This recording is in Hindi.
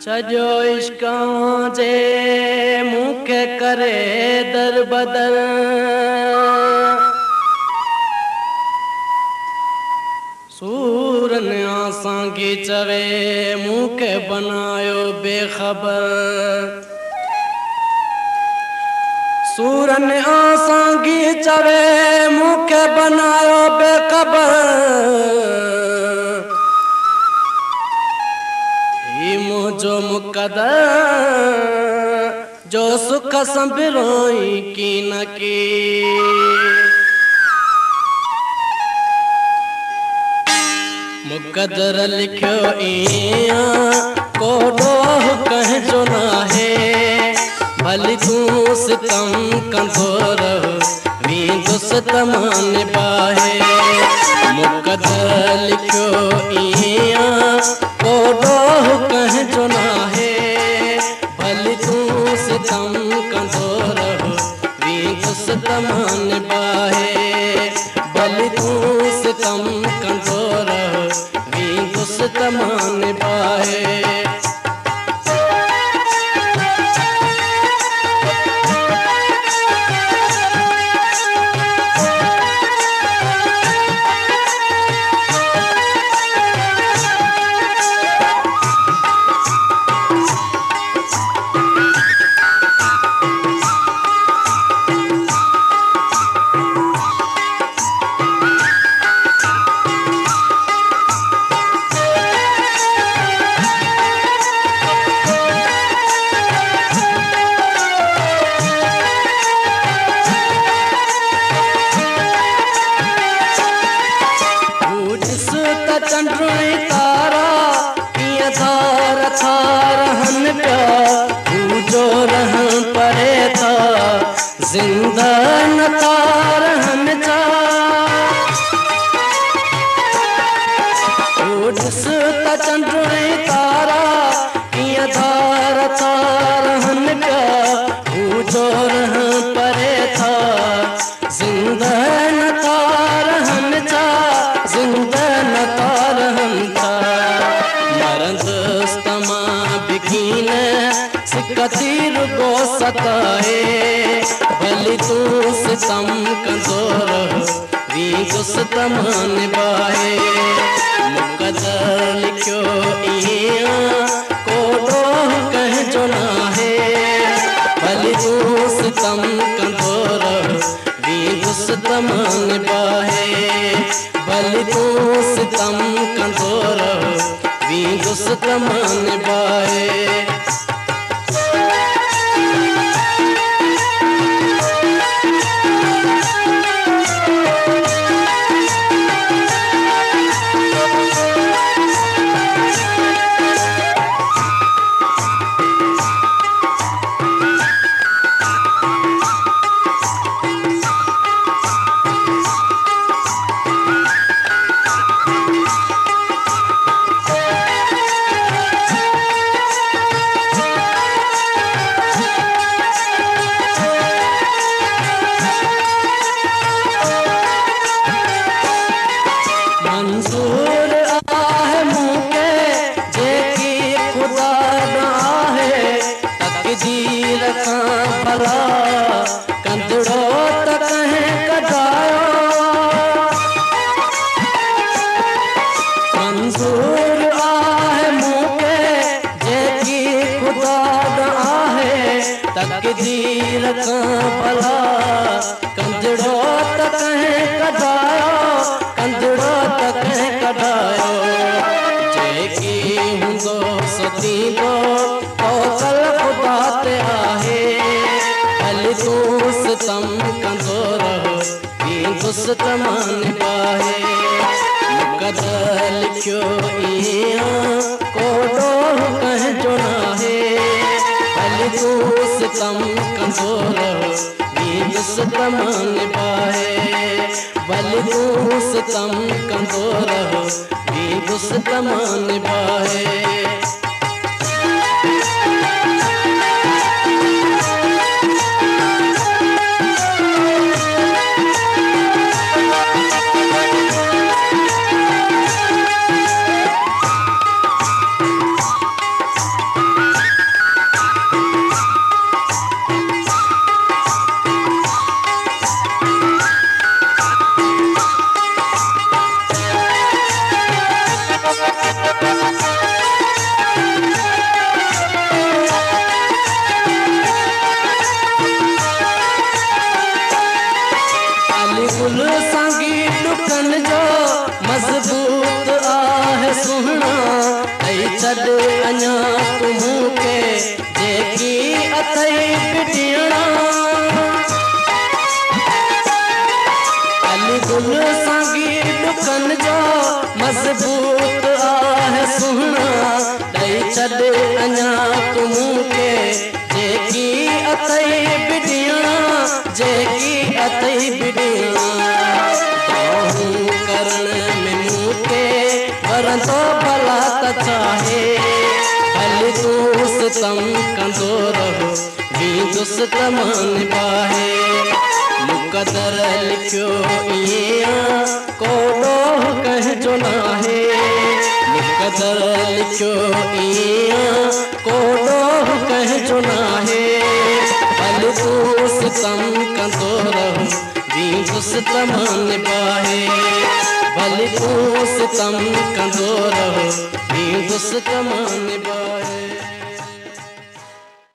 सजो इश्कां जे मूंखे करे दर बदर। सूरन आसां की चवे मूंखे बनायो बेखबर। सूरन आसां की चवे मूंखे बनायो बेखबर। जो मुकदर जो सुख संभरोई की न की। मुकदर लिखियो इया को डोह कह जो ना है। भली तू सितम कंदो रह वींदो सितम निभाए। मुकदर लिखियो इया को डोह कह जो ना है। भली तू सितम कंदो रह वींदो सितम निभाए। भली तू सितम कंदो रह वींदो सितम निभाए। चंडुई तारा किया थार थार हन प्या। तू जो रह परे था जिंदा न तार हन जा। चंडुई तारा किया थार थार हन प्या। तू जो रह परे था जिंदा न तार हन जा। जिंदा न तार हन जा। मरंदस्तमा बिकीन सिकतीर गो सताए। भली तू सितम कंदो रह वींदो सितम निभाए। मुकदर लिखियो इया को डोह कह जो ना है। भली तू सितम कंदो रह वींदो सितम निभाए। भली तू सितम कंदो रह वींदो सितम निभाए। मंजूर आहे मूंखे जेकी खुदा न आहे। तकदीर खां भला कंदड़ो त कंहिं कढायो। मंजूर आहे मूंखे जेकी खुदा न आहे। तकदीर खां भला कंदड़ो त कंहिं कढायो। कंदड़ो त कंहिं कढायो। जेकी हूंदो सो थींदो कौशल खुदा ते आहे। भली तू सितम कंदो रह वींदो सितम निभाए। मुकदर लिखियो इया को डोह कह जो ना है। भली तू सितम कंदो रह वींदो सितम निभाए। भली तू सितम कंदो रह वींदो सितम निभाए। अली गुल सांगी डुकन जो मजबूत आहे सुहना ऐ छॾ अञा तूं मूंखे जेकी अथई पिटियणा अली गुल सांगी डुकन जो मजबूत आहे सुहना ऐ छॾ अञा तूं मूंखे जेकी अथई पिटियणा जेकी अथई पिटियणा बाहूं करण में मूंखे वरंदो भला त चाहे भले तूं सितम कंदो रहो वींदुसि त मां निभाहे मुक़दर लिखियो ईअं को ॾोह कंहिंजो नाहे मुक़दर लिखियो ईअं को ॾोह कंहिंजो नाहे भले तूं सितम कंदो रहो वींदुसि त मां निभाहे भले तूं सितम कंदो रहो वींदुसि त मां निभाहे।